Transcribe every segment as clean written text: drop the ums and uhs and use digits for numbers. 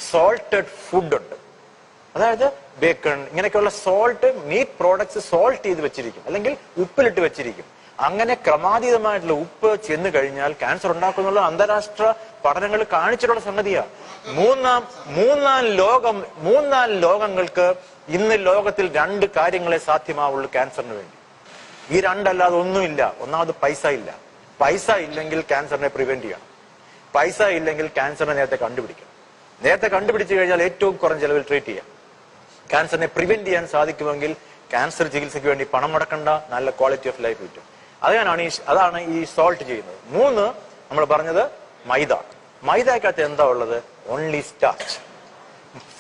Salted food ഉണ്ട്. അതായത് bacon, ഇങ്ങനെയൊക്കെയുള്ള സോൾട്ട്, മീറ്റ് പ്രോഡക്ട്സ് സോൾട്ട് ചെയ്ത് വെച്ചിരിക്കും, അല്ലെങ്കിൽ ഉപ്പിലിട്ട് വെച്ചിരിക്കും. അങ്ങനെ ക്രമാതീതമായിട്ടുള്ള ഉപ്പ് ചെന്ന് കഴിഞ്ഞാൽ ക്യാൻസർ ഉണ്ടാക്കുന്നുള്ള അന്താരാഷ്ട്ര പഠനങ്ങൾ കാണിച്ചിട്ടുള്ള സംഗതിയാണ്. മൂന്നാം ലോകങ്ങൾക്ക് ഇന്ന് ലോകത്തിൽ 2 കാര്യങ്ങളെ സാധ്യമാവുള്ളൂ ക്യാൻസറിന് വേണ്ടി. ഈ 2 അല്ലാതെ ഒന്നുമില്ല. ഒന്നാമത് പൈസ ഇല്ല. പൈസ ഇല്ലെങ്കിൽ ക്യാൻസറിനെ പ്രിവെന്റ് ചെയ്യണം. പൈസ ഇല്ലെങ്കിൽ ക്യാൻസറിനെ നേരത്തെ കണ്ടുപിടിക്കണം. നേരത്തെ കണ്ടുപിടിച്ചു കഴിഞ്ഞാൽ ഏറ്റവും കുറഞ്ഞ ചെലവിൽ ട്രീറ്റ് ചെയ്യാം. ക്യാൻസറിനെ പ്രിവെന്റ് ചെയ്യാൻ സാധിക്കുമെങ്കിൽ ക്യാൻസർ ചികിത്സയ്ക്ക് വേണ്ടി പണം മുടക്കണ്ട, നല്ല ക്വാളിറ്റി ഓഫ് ലൈഫ് കിട്ടും. അതാണ് ഈ സോൾട്ട് ചെയ്യുന്നത്. 3 നമ്മൾ പറഞ്ഞത് മൈദ. മൈദക്കകത്ത് എന്താ ഉള്ളത്? Only starch.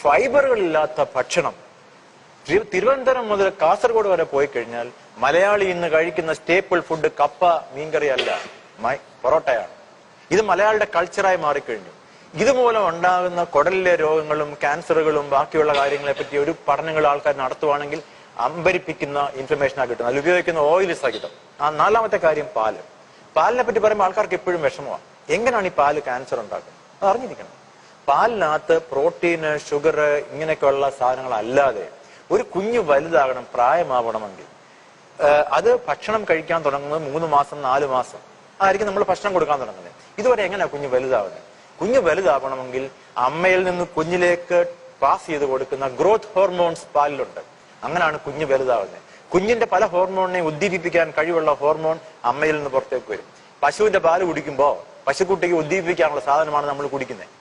ഫൈബറുകളില്ലാത്ത ഭക്ഷണം. തിരുവനന്തപുരം മുതൽ കാസർഗോഡ് വരെ പോയി കഴിഞ്ഞാൽ മലയാളി ഇന്ന് കഴിക്കുന്ന സ്റ്റേപ്പിൾ ഫുഡ് കപ്പ, മീൻകറി അല്ല, പൊറോട്ടയാണ്. ഇത് മലയാളിയുടെ കൾച്ചറായി മാറിക്കഴിഞ്ഞു. ഇതുമൂലം ഉണ്ടാകുന്ന കുടലിലെ രോഗങ്ങളും ക്യാൻസറുകളും ബാക്കിയുള്ള കാര്യങ്ങളെ പറ്റി ഒരു പഠനങ്ങൾ ആൾക്കാർ നടത്തുവാണെങ്കിൽ അമ്പരിപ്പിക്കുന്ന ഇൻഫർമേഷനാണ് കിട്ടുന്നത്. അതിൽ ഉപയോഗിക്കുന്ന ഓയിൽ സഹിതം. 4ാമത്തെ കാര്യം പാല്. പാലിനെ പറ്റി പറയുമ്പോൾ ആൾക്കാർക്ക് എപ്പോഴും വിഷമമാണ്. എങ്ങനെയാണ് ഈ പാല് ക്യാൻസർ ഉണ്ടാക്കുന്നത്? അത് അറിഞ്ഞിരിക്കണം. പാലിനകത്ത് പ്രോട്ടീന്, ഷുഗർ, ഇങ്ങനെയൊക്കെയുള്ള സാധനങ്ങൾ അല്ലാതെ ഒരു കുഞ്ഞ് വലുതാകണം, പ്രായമാവണമെങ്കിൽ അത് ഭക്ഷണം കഴിക്കാൻ തുടങ്ങുന്നത് 3 മാസം 4 മാസം ആയിരിക്കും നമ്മൾ ഭക്ഷണം കൊടുക്കാൻ തുടങ്ങുന്നത്. ഇതുവരെ എങ്ങനെയാ കുഞ്ഞ് വലുതാവുന്നത്? കുഞ്ഞ് വലുതാവണമെങ്കിൽ അമ്മയിൽ നിന്ന് കുഞ്ഞിലേക്ക് പാസ് ചെയ്ത് കൊടുക്കുന്ന ഗ്രോത്ത് ഹോർമോൺസ് പാലിലുണ്ട്. അങ്ങനെയാണ് കുഞ്ഞ് വലുതാവുന്നത്. കുഞ്ഞിന്റെ പല ഹോർമോണിനെ ഉദ്ദീപിപ്പിക്കാൻ കഴിവുള്ള ഹോർമോൺ അമ്മയിൽ നിന്ന് പുറത്തേക്ക് വരും. പശുവിന്റെ പാല് കുടിക്കുമ്പോൾ പശുക്കുട്ടിക്ക് ഉദ്ദീപിപ്പിക്കാനുള്ള സാധനമാണ് നമ്മൾ കുടിക്കുന്നത്.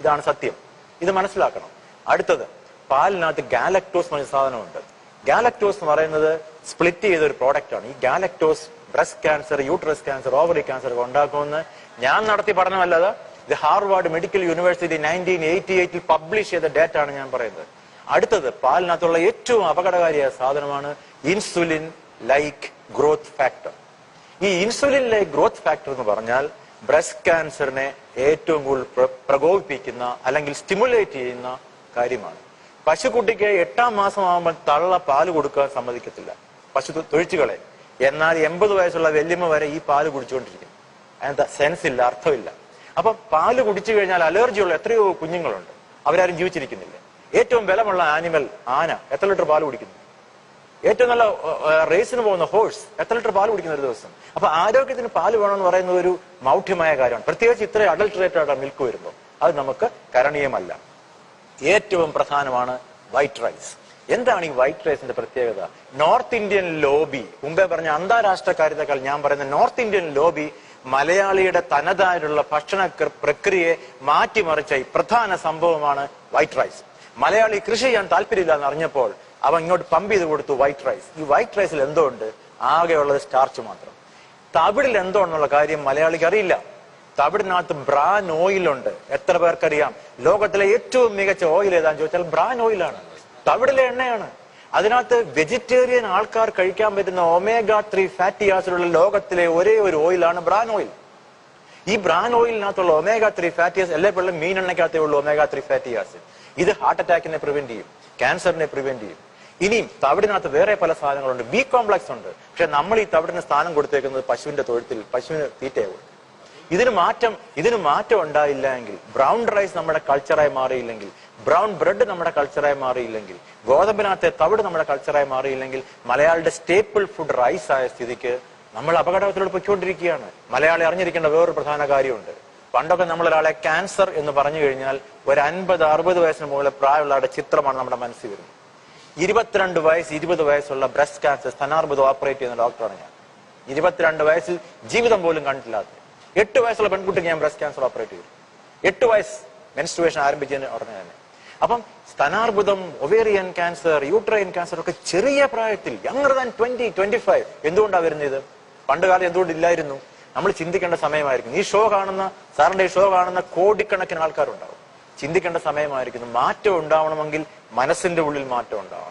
ഇതാണ് സത്യം. ഇത് മനസ്സിലാക്കണം. അടുത്തത്, പാലിനകത്ത് ഗാലക്ടോസ് എന്ന സാധനമുണ്ട്. ഗാലക്ടോസ് എന്ന് പറയുന്നത് സ്പ്ലിറ്റ് ചെയ്ത ഒരു പ്രോഡക്റ്റ് ആണ്. ഈ galactose breast cancer, uterus cancer, ovary cancer ഒക്കെ ഉണ്ടാക്കുമെന്ന് ഞാൻ നടത്തിയ പഠനമല്ലാതെ ഇത് ഹാർവാർഡ് മെഡിക്കൽ യൂണിവേഴ്സിറ്റി 1988 പബ്ലിഷ് ചെയ്ത ഡേറ്റ ആണ് ഞാൻ പറയുന്നത്. അടുത്തത്, പാലിനകത്തുള്ള ഏറ്റവും അപകടകാരിയായ സാധനമാണ് ഇൻസുലിൻ ലൈക്ക് ഗ്രോത്ത് ഫാക്ടർ. ഈ ഇൻസുലിൻ ലൈക്ക് ഗ്രോത്ത് ഫാക്ടർ എന്ന് പറഞ്ഞാൽ ബ്രസ്റ്റ് ക്യാൻസറിനെ ഏറ്റവും കൂടുതൽ പ്രകോപിപ്പിക്കുന്ന അല്ലെങ്കിൽ സ്റ്റിമുലേറ്റ് ചെയ്യുന്ന കാര്യമാണ്. പശുക്കുട്ടിക്ക് 8ാം മാസം ആകുമ്പോൾ തള്ള പാല് കൊടുക്കാൻ സമ്മതിക്കത്തില്ല, പശു തൊഴിച്ചുകളെ. എന്നാൽ 80 വയസ്സുള്ള വല്യമ്മ വരെ ഈ പാല് കുടിച്ചുകൊണ്ടിരിക്കും. അതിനകത്ത് സെൻസ് ഇല്ല, അർത്ഥമില്ല. അപ്പൊ പാല് കുടിച്ചു കഴിഞ്ഞാൽ അലർജിയുള്ള എത്രയോ കുഞ്ഞുങ്ങളുണ്ട്, അവരാരും ജീവിച്ചിരിക്കുന്നില്ല. ഏറ്റവും ബലമുള്ള ആനിമൽ ആന എത്ര ലിറ്റർ പാല് കുടിക്കുന്നു? ഏറ്റവും നല്ല റേസിന് പോകുന്ന ഹോഴ്സ് എത്ര ലിറ്റർ പാല് കുടിക്കുന്ന ഒരു ദിവസം? അപ്പൊ ആരോഗ്യത്തിന് പാല് വേണമെന്ന് പറയുന്നത് ഒരു മൗഢ്യമായ കാര്യമാണ്. പ്രത്യേകിച്ച് ഇത്രയും അഡൾട്ടറേറ്റഡ് മിൽക്ക് വരുമ്പോൾ അത് നമുക്ക് കരണീയമല്ല. ഏറ്റവും പ്രധാനമാണ് വൈറ്റ് റൈസ്. എന്താണ് ഈ വൈറ്റ് റൈസിന്റെ പ്രത്യേകത? നോർത്ത് ഇന്ത്യൻ ലോബി, മുമ്പേ പറഞ്ഞ അന്താരാഷ്ട്ര കാര്യത്തെക്കാൾ ഞാൻ പറയുന്ന നോർത്ത് ഇന്ത്യൻ ലോബി മലയാളിയുടെ തനതായിട്ടുള്ള ഭക്ഷണ പ്രക്രിയയെ മാറ്റിമറിച്ച ഈ പ്രധാന സംഭവമാണ് വൈറ്റ് റൈസ്. മലയാളി കൃഷി ചെയ്യാൻ താല്പര്യമില്ല എന്ന് അറിഞ്ഞപ്പോൾ അവൻ ഇങ്ങോട്ട് പമ്പ് ചെയ്ത് കൊടുത്തു വൈറ്റ് റൈസ്. ഈ വൈറ്റ് റൈസിൽ എന്തോ ഉണ്ട്? ആകെയുള്ളത് സ്റ്റാർച്ച് മാത്രം. തവിടിൽ എന്തോ എന്നുള്ള കാര്യം മലയാളിക്ക് അറിയില്ല. തവിടിനകത്ത് ബ്രാൻ ഓയിലുണ്ട്. എത്ര പേർക്കറിയാം? ലോകത്തിലെ ഏറ്റവും മികച്ച ഓയിൽ ഏതാന്ന് ചോദിച്ചാൽ ബ്രാൻ ഓയിലാണ്, തവിടിലെ എണ്ണയാണ്. അതിനകത്ത് വെജിറ്റേറിയൻ ആൾക്കാർ കഴിക്കാൻ പറ്റുന്ന omega-3 ഫാറ്റി ആസിഡുള്ള ലോകത്തിലെ ഒരേ ഒരു ഓയിലാണ് ബ്രാൻ ഓയിൽ. ഈ ബ്രാൻ ഓയിലിനകത്തുള്ള omega-3 ഫാറ്റി ആസിഡ് എല്ലായ്പ്പോഴും മീനെണ്ണയ്ക്കകത്തേ ഉള്ളൂ omega-3 ഫാറ്റി ആസിഡ്. ഇത് ഹാർട്ട് അറ്റാക്കിനെ പ്രിവെന്റ് ചെയ്യും, ക്യാൻസറിനെ പ്രിവെന്റ് ചെയ്യും. ഇനിയും തവിടിനകത്ത് വേറെ പല സാധനങ്ങളുണ്ട്. ബി കോംപ്ലക്സ് ഉണ്ട്. പക്ഷെ നമ്മൾ ഈ തവിടിന് സ്ഥാനം കൊടുത്തേക്കുന്നത് പശുവിന്റെ തൊഴുത്തിൽ, പശുവിന് തീറ്റയെ കൊടുക്കും. ഇതിന് മാറ്റം ഉണ്ടായില്ല എങ്കിൽ, ബ്രൗൺ റൈസ് നമ്മുടെ കൾച്ചറായി മാറിയില്ലെങ്കിൽ, ബ്രൗൺ ബ്രെഡ് നമ്മുടെ കൾച്ചറായി മാറിയില്ലെങ്കിൽ, ഗോതമ്പിനകത്തെ തവിട് നമ്മുടെ കൾച്ചറായി മാറിയില്ലെങ്കിൽ, മലയാളിയുടെ സ്റ്റേപ്പിൾ ഫുഡ് റൈസ് ആയ സ്ഥിതിക്ക് നമ്മൾ അപകടത്തിലൂടെ പൊയ്ക്കൊണ്ടിരിക്കുകയാണ്. മലയാളി അറിഞ്ഞിരിക്കേണ്ട വേറൊരു പ്രധാന കാര്യമുണ്ട്. പണ്ടൊക്കെ നമ്മളൊരാളെ ക്യാൻസർ എന്ന് പറഞ്ഞു കഴിഞ്ഞാൽ ഒരു 50-60 വയസ്സിന് മുകളിൽ പ്രായമുള്ളവരുടെ ചിത്രമാണ് നമ്മുടെ മനസ്സിൽ വരുന്നത്. 22 വയസ്സ് 20 വയസ്സുള്ള ബ്രസ്റ്റ് ക്യാൻസർ സ്ഥാനാർബുദം ഓപ്പറേറ്റ് ചെയ്യുന്ന ഡോക്ടറാണ് ഞാൻ. 22 വയസ്സിൽ ജീവിതം പോലും കണ്ടിട്ടില്ലാത്ത 8 വയസ്സുള്ള പെൺകുട്ടിക്ക് ഞാൻ ബ്രസ്റ്റ് ക്യാൻസർ ഓപ്പറേറ്റ് ചെയ്തു. 8 വയസ്സ് മെൻസ്ട്രുവേഷൻ ആരംഭിച്ചതിന് ഉടനെ തന്നെ. അപ്പം സ്ഥാനാർബുദം, ഒവേറിയൻ ക്യാൻസർ, യൂട്രൈൻ ക്യാൻസർ ഒക്കെ ചെറിയ പ്രായത്തിൽ, യങ്ങർ ദാൻ 20-25 എന്തുകൊണ്ടാണ് വരുന്നത്? പണ്ട് കാലം എന്തുകൊണ്ടില്ലായിരുന്നു? നമ്മൾ ചിന്തിക്കേണ്ട സമയമായിരിക്കും. ഈ ഷോ കാണുന്ന, സാറിന്റെ ഈ ഷോ കാണുന്ന കോടിക്കണക്കിന് ആൾക്കാരുണ്ടാവും. ചിന്തിക്കേണ്ട സമയമായിരിക്കുന്നു. മാറ്റം ഉണ്ടാവണമെങ്കിൽ മനസ്സിന്റെ ഉള്ളിൽ മാറ്റം ഉണ്ടാവും.